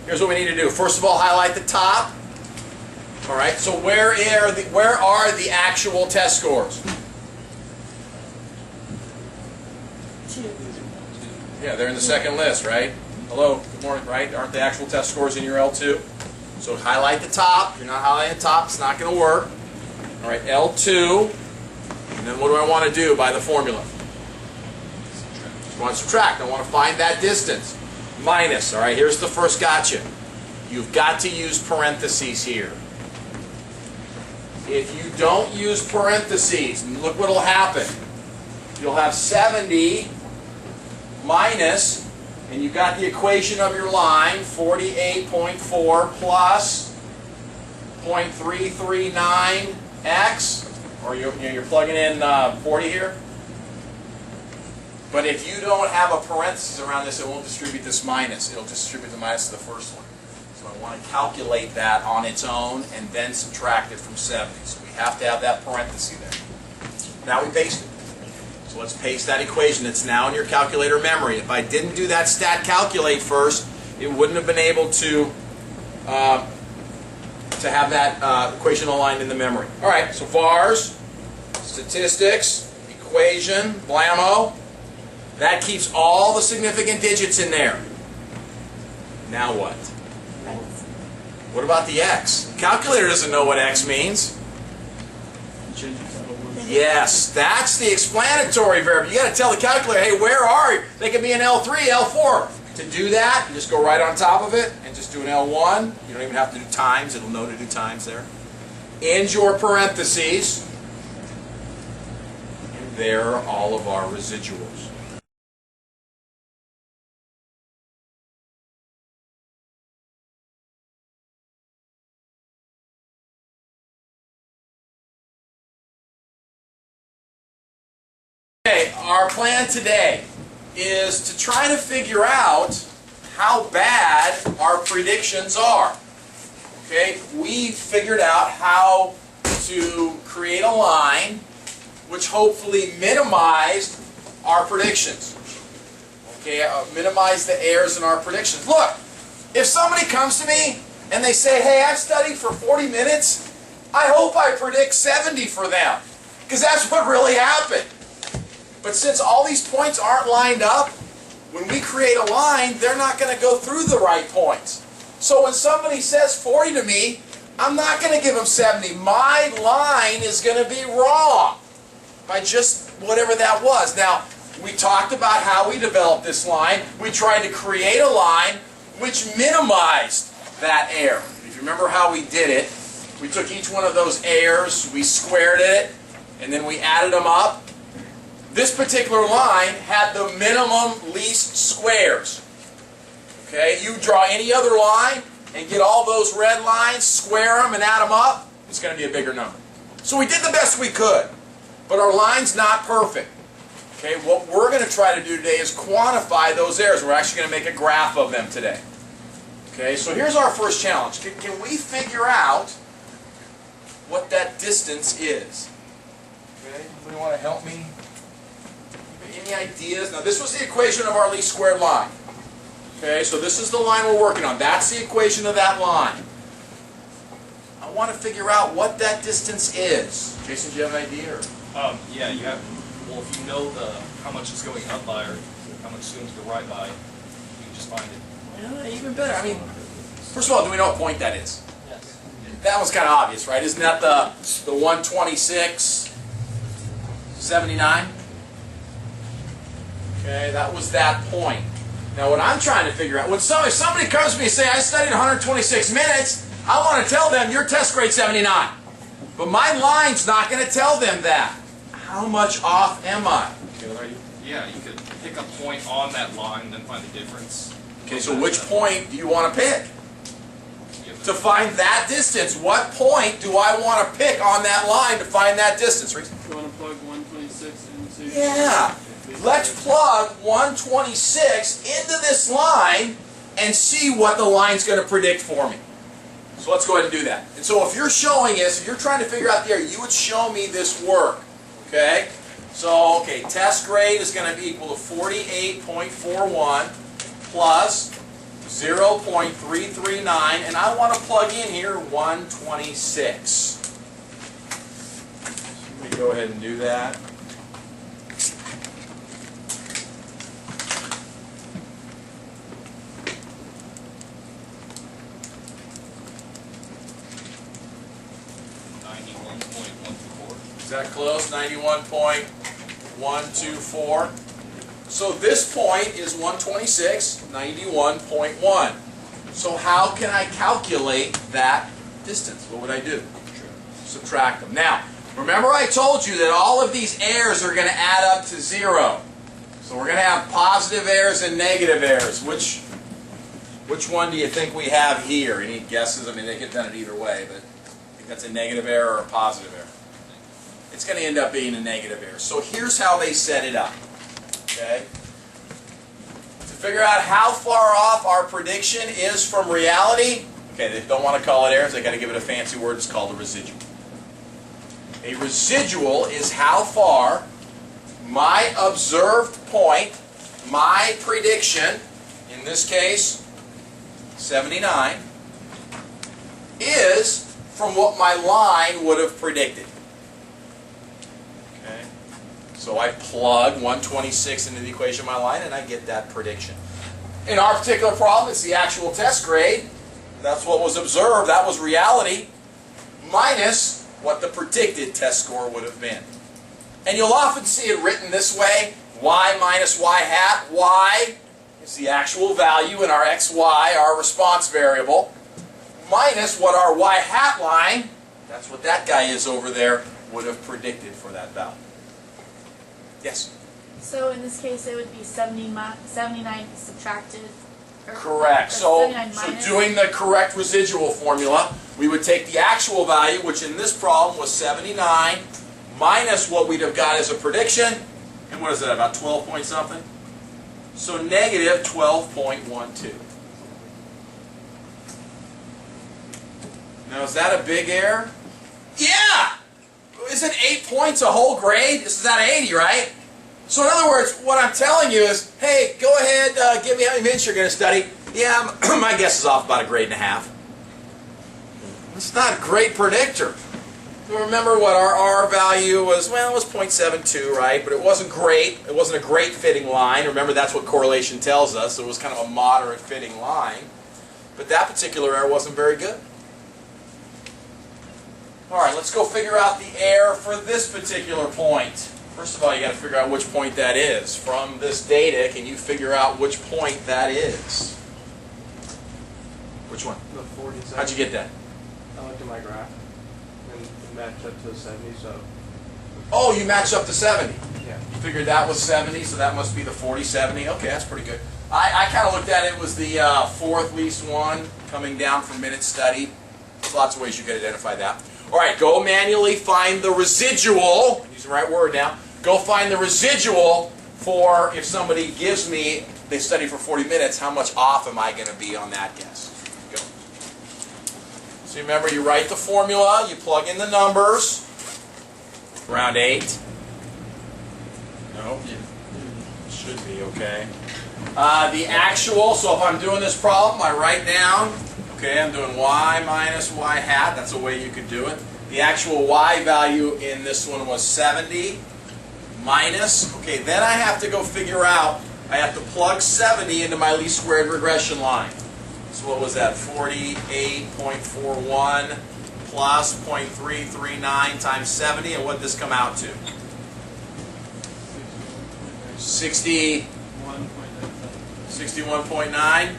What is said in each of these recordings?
here's what we need to do. First of all, highlight the top. All right, so where are the actual test scores? Yeah, they're in the second list, right? Hello, good morning, right? Aren't the actual test scores in your L2? So highlight the top. If you're not highlighting the top, it's not going to work. All right, L2. And then what do I want to do by the formula? I want to subtract. I want to find that distance. Minus. All right, here's the first gotcha. You've got to use parentheses here. If you don't use parentheses, look what will happen. You'll have 70 minus, and you've got the equation of your line, 48.4 plus 0.339x, or you're plugging in 40 here. But if you don't have a parenthesis around this, it won't distribute this minus. It'll distribute the minus to the first one. So I want to calculate that on its own and then subtract it from 70. So we have to have that parenthesis there. Now we paste it. So let's paste that equation that's now in your calculator memory. If I didn't do that stat calculate first, it wouldn't have been able to have that equation aligned in the memory. All right, so vars, statistics, equation, blammo. That keeps all the significant digits in there. Now what? What about the x? The calculator doesn't know what x means. Yes, that's the explanatory variable. You got to tell the calculator, hey, where are you? They can be an L3, L4. To do that, you just go right on top of it and just do an L1. You don't even have to do times. It'll know to do times there. End your parentheses. And there are all of our residuals. Okay, our plan today is to try to figure out how bad our predictions are. Okay, we figured out how to create a line which hopefully minimized our predictions. Okay, minimize the errors in our predictions. Look, if somebody comes to me and they say, hey, I've studied for 40 minutes, I hope I predict 70 for them, because that's what really happened. But since all these points aren't lined up, when we create a line, they're not going to go through the right points. So when somebody says 40 to me, I'm not going to give them 70. My line is going to be wrong by just whatever that was. Now, we talked about how we developed this line. We tried to create a line which minimized that error. If you remember how we did it, we took each one of those errors, we squared it, and then we added them up. This particular line had the minimum least squares. Okay, you draw any other line and get all those red lines, square them and add them up, it's going to be a bigger number. So we did the best we could, but our line's not perfect. Okay, what we're going to try to do today is quantify those errors. We're actually going to make a graph of them today. Okay, so here's our first challenge. Can we figure out what that distance is? Okay, anybody want to help me? Any ideas? Now this was the equation of our least squared line. Okay, so this is the line we're working on. That's the equation of that line. I want to figure out what that distance is. Jason, do you have an idea? Or? Yeah, you have. Well, if you know how much is going up by or how much is going to the right by, you can just find it. Yeah, even better. I mean, first of all, do we know what point that is? Yes. That one's kind of obvious, right? Isn't that the 126.79? Okay, that was that point. Now what I'm trying to figure out, if somebody comes to me and says, I studied 126 minutes, I want to tell them your test grade 79. But my line's not going to tell them that. How much off am I? Yeah, you could pick a point on that line, then find the difference. Okay, so which point do you want to pick? To find that distance, what point do I want to pick on that line to find that distance? You want to plug 126 into... Yeah. Let's plug 126 into this line and see what the line's going to predict for me. So let's go ahead and do that. And so if you're showing us, if you're trying to figure out the area, you would show me this work. Okay? So, okay, test grade is going to be equal to 48.41 plus 0.339, and I want to plug in here 126. Let me go ahead and do that. Is that close? 91.124. So this point is 126, 91.1. So how can I calculate that distance? What would I do? Subtract them. Now, remember I told you that all of these errors are going to add up to 0. So we're going to have positive errors and negative errors. Which one do you think we have here? Any guesses? I mean, they get done it either way, but I think that's a negative error or a positive error. It's going to end up being a negative error. So here's how they set it up. Okay? To figure out how far off our prediction is from reality, okay, they don't want to call it errors, they got to give it a fancy word, it's called a residual. A residual is how far my observed point, my prediction, in this case, 79, is from what my line would have predicted. So I plug 126 into the equation of my line and I get that prediction. In our particular problem, it's the actual test grade. That's what was observed. That was reality. Minus what the predicted test score would have been. And you'll often see it written this way. Y minus y hat. Y is the actual value in our xy, our response variable. Minus what our y hat line, that's what that guy is over there, would have predicted for that value. Yes? So in this case, it would be 79 subtracted. Correct. So minus. doing the correct residual formula, we would take the actual value, which in this problem was 79, minus what we'd have got as a prediction. And what is that, about 12 point something? So negative 12.12. Now, is that a big error? Yeah! Isn't 8 points a whole grade? This is out of 80, right? So in other words, what I'm telling you is, hey, go ahead, give me how many minutes you're going to study. Yeah, my guess is off about a grade and a half. It's not a great predictor. Remember what our R value was? Well, it was 0.72, right? But it wasn't great. It wasn't a great fitting line. Remember, that's what correlation tells us. It was kind of a moderate fitting line. But that particular error wasn't very good. All right, let's go figure out the error for this particular point. First of all, you got to figure out which point that is. From this data, can you figure out which point that is? Which one? The 47. How'd you get that? I looked at my graph and it matched up to 70, so. Oh, you matched up to 70. Yeah. You figured that was 70, so that must be the 40-70. Okay, that's pretty good. I kind of looked at it was the fourth least one coming down from minute study. There's lots of ways you could identify that. All right, go manually find the residual. I'm using the right word now. Go find the residual for if somebody gives me, they study for 40 minutes, how much off am I going to be on that guess? Go. So remember, you write the formula, you plug in the numbers. Around 8. No? It should be, okay. The actual, so if I'm doing this problem, I write down, okay, I'm doing y minus y hat. That's a way you could do it. The actual y value in this one was 70 minus, okay, then I have to go figure out, I have to plug 70 into my least squared regression line. So what was that, 48.41 plus 0.339 times 70, and what did this come out to? 61.9.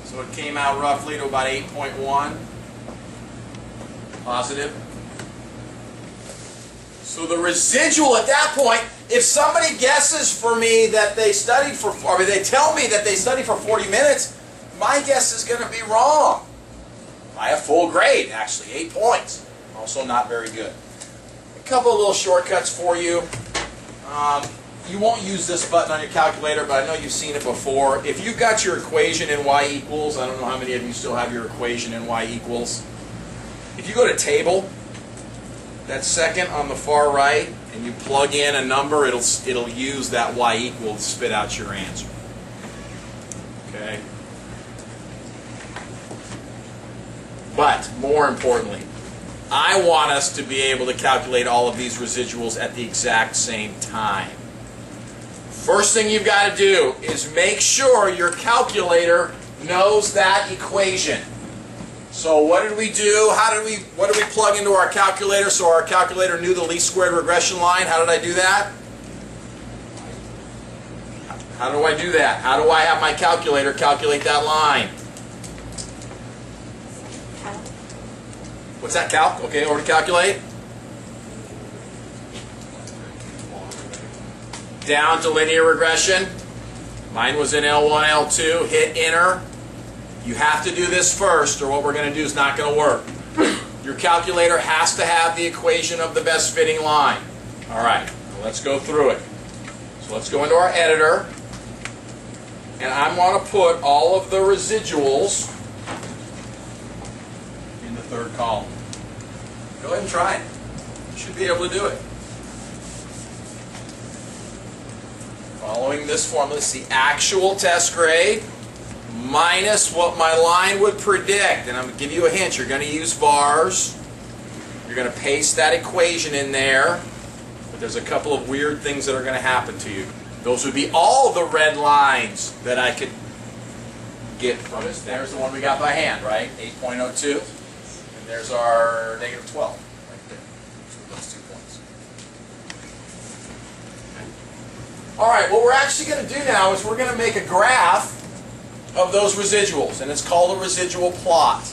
So it came out roughly to about 8.1 positive. So the residual at that point, if somebody guesses for me that they studied for, or they tell me that they studied for 40 minutes, my guess is going to be wrong. By a full grade, actually, 8 points. Also not very good. A couple of little shortcuts for you. You won't use this button on your calculator, but I know you've seen it before. If you've got your equation in y equals, I don't know how many of you still have your equation in y equals. If you go to table, that second on the far right, and you plug in a number, it'll use that y equal to spit out your answer. Okay? But, more importantly, I want us to be able to calculate all of these residuals at the exact same time. First thing you've got to do is make sure your calculator knows that equation. So what did we do? What did we plug into our calculator so our calculator knew the least squared regression line? How did I do that? How do I do that? How do I have my calculator calculate that line? What's that, calc? Okay, over to calculate. Down to linear regression. Mine was in L1, L2. Hit enter. You have to do this first, or what we're going to do is not going to work. Your calculator has to have the equation of the best fitting line. All right, let's go through it. So let's go into our editor, and I'm going to put all of the residuals in the third column. Go ahead and try it. You should be able to do it. Following this formula, it's the actual test grade minus what my line would predict. And I'm going to give you a hint. You're going to use bars. You're going to paste that equation in there. But there's a couple of weird things that are going to happen to you. Those would be all the red lines that I could get from this. There's the one we got by hand, right? 8.02. And there's our negative 12 right there. So those 2 points. All right, what we're actually going to do now is we're going to make a graph of those residuals, and it's called a residual plot.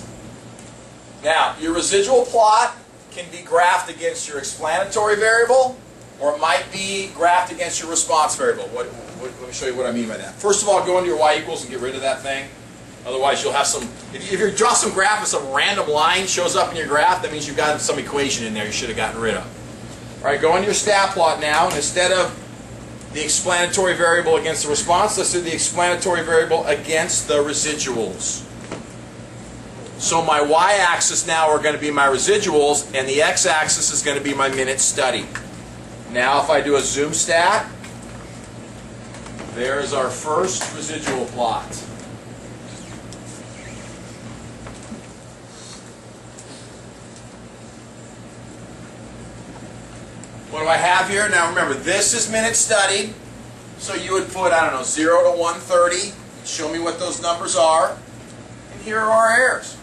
Now, your residual plot can be graphed against your explanatory variable, or it might be graphed against your response variable. Let me show you what I mean by that. First of all, go into your y equals and get rid of that thing. Otherwise, you'll have some, if you draw some graph and some random line shows up in your graph, that means you've got some equation in there you should have gotten rid of. All right, go into your stat plot now, and instead of the explanatory variable against the response, let's do the explanatory variable against the residuals. So my y-axis now are going to be my residuals, and the x-axis is going to be my minute study. Now if I do a zoom stat, there's our first residual plot. What do I have here? Now remember, this is minute studied, so you would put, I don't know, 0 to 130, show me what those numbers are, and here are our errors.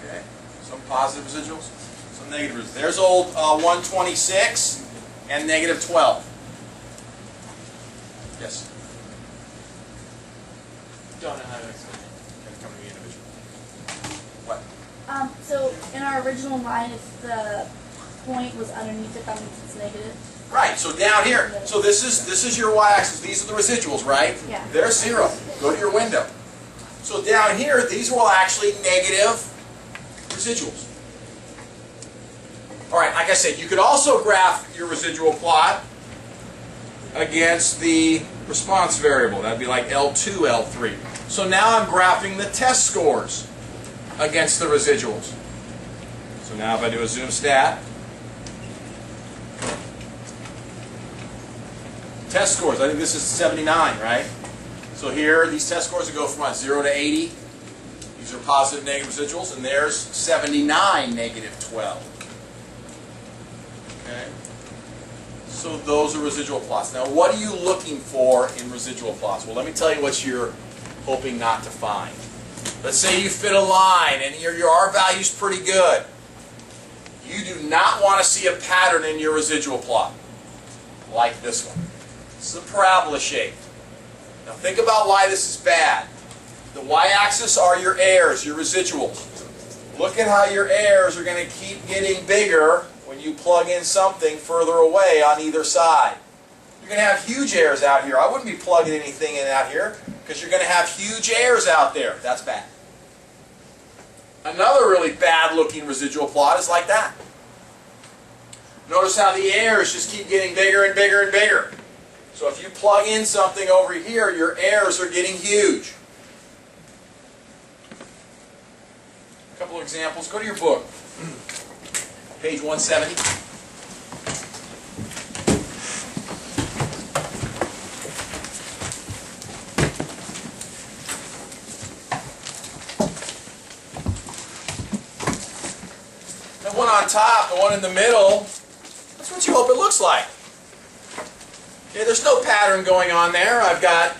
Okay, some positive residuals, some negative residuals. There's old 126 and negative 12. Yes? Don't know how to explain it. Can come to me individually. What? So in our original line, if the point was underneath it, that means it's negative. Right, so down here, so this is your y-axis. These are the residuals, right? Yeah. They're 0. Go to your window. So down here, these will actually negative residuals. All right, like I said, you could also graph your residual plot against the response variable. That'd be like L2, L3. So now I'm graphing the test scores against the residuals. So now if I do a zoom stat, test scores, I think this is 79, right? So here, these test scores go from 0 to 80. These are positive, negative residuals, and there's 79, negative 12. Okay? So those are residual plots. Now, what are you looking for in residual plots? Well, let me tell you what you're hoping not to find. Let's say you fit a line, and your R value is pretty good. You do not want to see a pattern in your residual plot, like this one. This is a parabola shape. Now think about why this is bad. The y-axis are your errors, your residuals. Look at how your errors are going to keep getting bigger when you plug in something further away on either side. You're going to have huge errors out here. I wouldn't be plugging anything in out here because you're going to have huge errors out there. That's bad. Another really bad looking residual plot is like that. Notice how the errors just keep getting bigger and bigger and bigger. So if you plug in something over here, your errors are getting huge. A couple of examples. Go to your book. Page 170. one on top, the one in the middle, that's what you hope it looks like. Okay, there's no pattern going on there. I've got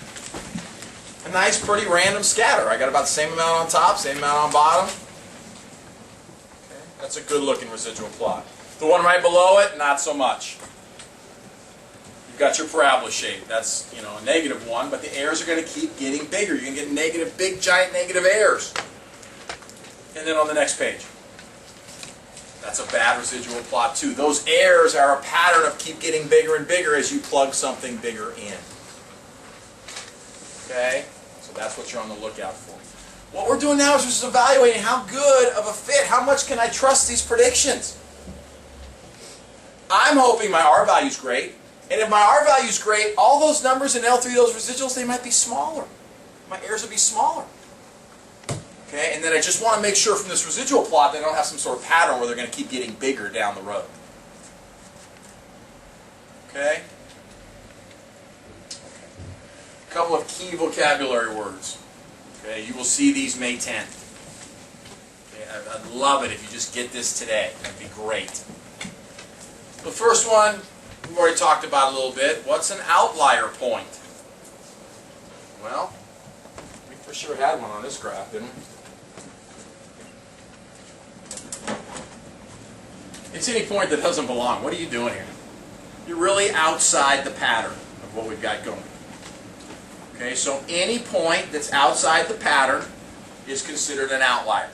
a nice, pretty random scatter. I got about the same amount on top, same amount on bottom. Okay, that's a good looking residual plot. The one right below it, not so much. You've got your parabola shape. That's, you know, a negative one, but the errors are going to keep getting bigger. You're going to get negative, big, giant negative errors. And then on the next page. That's a bad residual plot too. Those errors are a pattern of keep getting bigger and bigger as you plug something bigger in. Okay? So that's what you're on the lookout for. What we're doing now is just evaluating how good of a fit, how much can I trust these predictions. I'm hoping my R value is great. And if my R value is great, all those numbers in L3, those residuals, they might be smaller. My errors will be smaller. Okay, and then I just want to make sure from this residual plot they don't have some sort of pattern where they're going to keep getting bigger down the road. Okay? A couple of key vocabulary words. Okay, you will see these May 10th. Okay, I'd love it if you just get this today. That'd be great. The first one, we've already talked about a little bit. What's an outlier point? Well, we for sure had one on this graph, didn't we? It's any point that doesn't belong. What are you doing here? You're really outside the pattern of what we've got going. Okay, so any point that's outside the pattern is considered an outlier.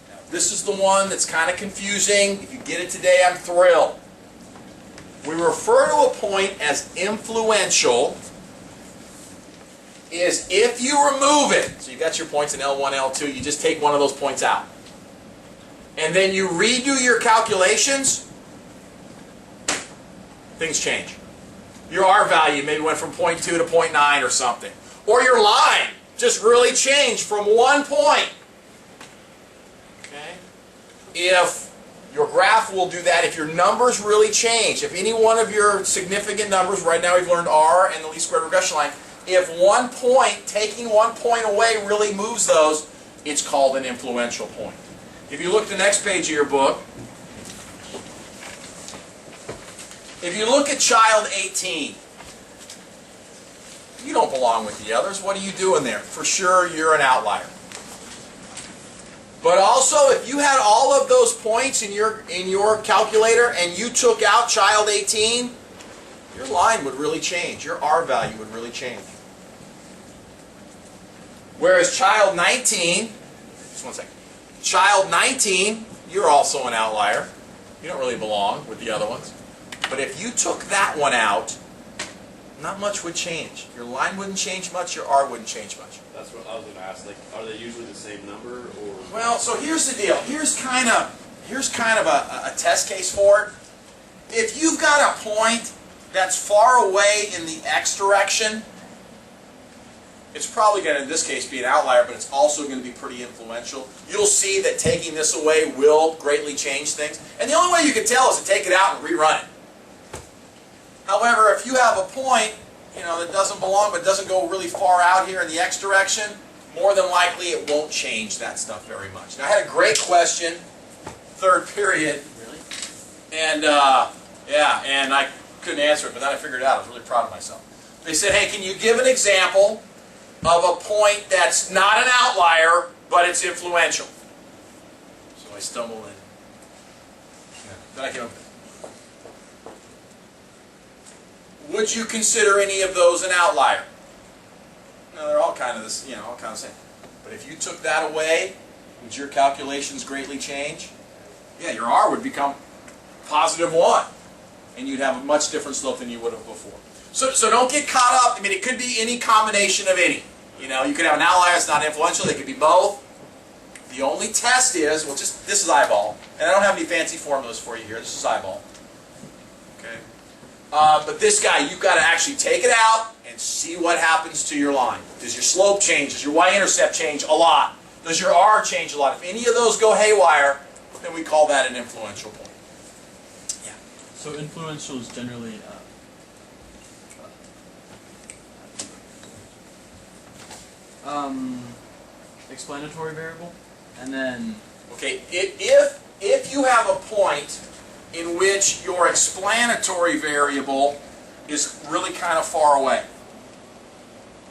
Now, this is the one that's kind of confusing. If you get it today, I'm thrilled. We refer to a point as influential is if you remove it. So you've got your points in L1, L2. You just take one of those points out. And then you redo your calculations, things change. Your R value maybe went from 0.2 to 0.9 or something. Or your line just really changed from 1 point. Okay? If your graph will do that, if your numbers really change, if any one of your significant numbers, right now we've learned R and the least squared regression line, if 1 point, taking 1 point away really moves those, it's called an influential point. If you look at the next page of your book, if you look at child 18, you don't belong with the others. What are you doing there? For sure, you're an outlier. But also, if you had all of those points in your calculator and you took out child 18, your line would really change. Your R value would really change. Whereas child 19, just one second. Child 19, you're also an outlier. You don't really belong with the other ones. But if you took that one out, not much would change. Your line wouldn't change much, your R wouldn't change much. That's what I was going to ask. Like, are they usually the same number, or? Well, so here's the deal. Here's kind of a test case for it. If you've got a point that's far away in the X direction, it's probably going to, in this case, be an outlier, but it's also going to be pretty influential. You'll see that taking this away will greatly change things. And the only way you can tell is to take it out and rerun it. However, if you have a point, you know, that doesn't belong but doesn't go really far out here in the X direction, more than likely it won't change that stuff very much. Now, I had a great question, third period. Really? And, yeah, and I couldn't answer it, but then I figured it out. I was really proud of myself. They said, hey, can you give an example of a point that's not an outlier, but it's influential? So I stumbled in. Then I came up with it. Would you consider any of those an outlier? No, they're all kind of this, you know, all kind of the same. But if you took that away, would your calculations greatly change? Yeah, your R would become +1, and you'd have a much different slope than you would have before. So don't get caught up. I mean, it could be any combination of any. You know, you could have an outlier that's not influential. They could be both. The only test is, well, just this is eyeball, and I don't have any fancy formulas for you here. This is eyeball. Okay. But this guy, you've got to actually take it out and see what happens to your line. Does your slope change? Does your y-intercept change? A lot. Does your R change a lot? If any of those go haywire, then we call that an influential point. Yeah. So influential is generally explanatory variable, and then okay, if if you have a point in which your explanatory variable is really kind of far away,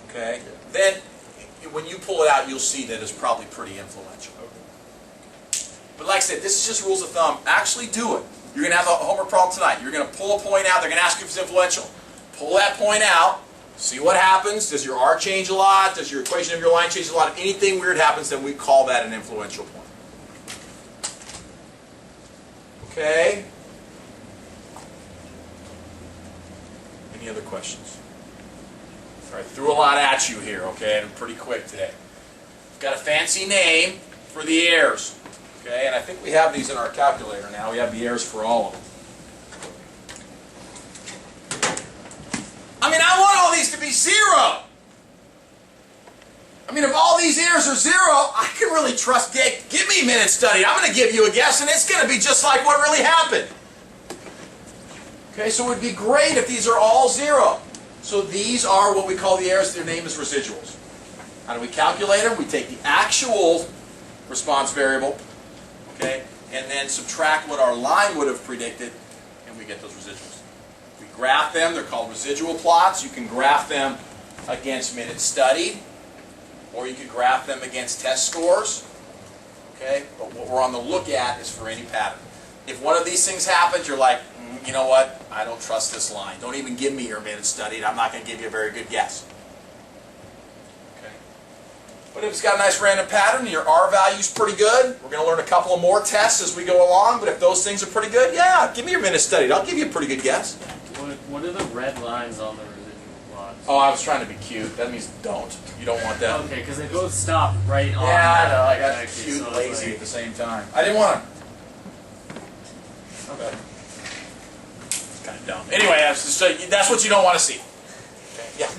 okay, then when you pull it out, you'll see that it's probably pretty influential. But like I said, this is just rules of thumb. Actually do it. You're going to have a homework problem tonight. You're going to pull a point out. They're going to ask you if it's influential. Pull that point out. See what happens. Does your R change a lot? Does your equation of your line change a lot? If anything weird happens, then we call that an influential point. Okay? Any other questions? All right, threw a lot at you here, okay? And I'm pretty quick today. Got a fancy name for the errors. Okay, and I think we have these in our calculator now. We have the errors for all of them. I mean, I want all these to be 0. I mean, if all these errors are 0, I can really trust, give me a minute study. I'm going to give you a guess, and it's going to be just like what really happened. Okay, so it would be great if these are all 0. So these are what we call the errors. Their name is residuals. How do we calculate them? We take the actual response variable, okay, and then subtract what our line would have predicted, and we get those residuals. We graph them. They're called residual plots. You can graph them against minutes studied, or you could graph them against test scores. Okay, but what we're on the look at is for any pattern. If one of these things happens, you're like, you know what? I don't trust this line. Don't even give me your minutes studied. I'm not going to give you a very good guess. But if it's got a nice random pattern and your R value is pretty good, we're going to learn a couple of more tests as we go along, but if those things are pretty good, yeah, give me your minutes studied. I'll give you a pretty good guess. What are the red lines on the residual plots? Oh, I was trying to be cute. That means don't. You don't want that. Okay, because they both stop right on. Yeah, I know. I got actually, cute so and it's lazy like- at the same time. I didn't want to. Okay. It's kind of dumb. Anyway, that's what you don't want to see. Okay. Yeah.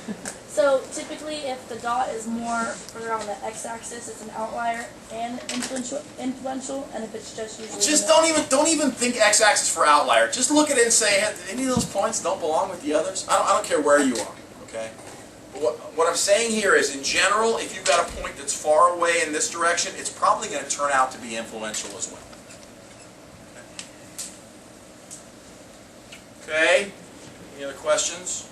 So typically, if the dot is more further on the x-axis, it's an outlier and influential, and if it's just usually Just don't even think x-axis for outlier. Just look at it and say, hey, any of those points don't belong with the others. I don't care where you are. Okay. But what I'm saying here is, in general, if you've got a point that's far away in this direction, it's probably going to turn out to be influential as well. Okay. Any other questions?